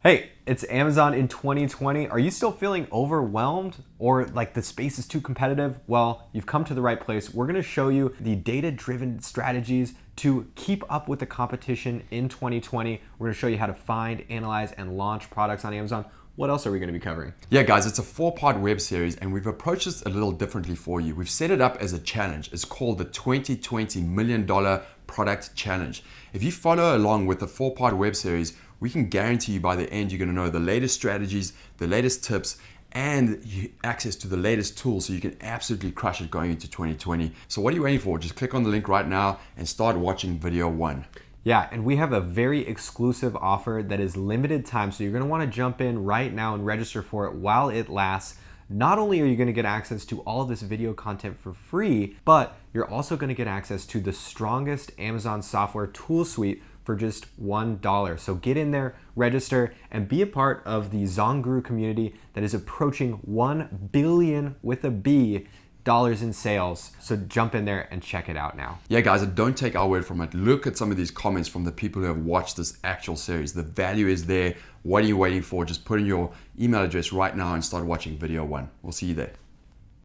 Hey, it's Amazon in 2020. Are you still feeling overwhelmed or like the space is too competitive? Well, you've come to the right place. We're gonna show you the data-driven strategies to keep up with the competition in 2020. We're gonna show you how to find, analyze, and launch products on Amazon. What else are we gonna be covering? Yeah, guys, it's a 4-part web series and we've approached this a little differently for you. We've set it up as a challenge. It's called the 2020 $1 million Product Challenge. If you follow along with the 4-part web series, we can guarantee you by the end you're going to know the latest strategies, the latest tips, and access to the latest tools so you can absolutely crush it going into 2020. So what are you waiting for? Just click on the link right now and start watching video 1. Yeah, and we have a very exclusive offer that is limited time, so you're gonna wanna jump in right now and register for it while it lasts. Not only are you gonna get access to all of this video content for free, but you're also gonna get access to the strongest Amazon software tool suite for just $1. So get in there, register, and be a part of the Zonguru community that is approaching $1 billion with a B dollars in sales. So jump in there and check it out now. Yeah, guys, and don't take our word from it. Look at some of these comments from the people who have watched this actual series. The value is there. What are you waiting for? Just put in your email address right now and start watching video 1. We'll see you there.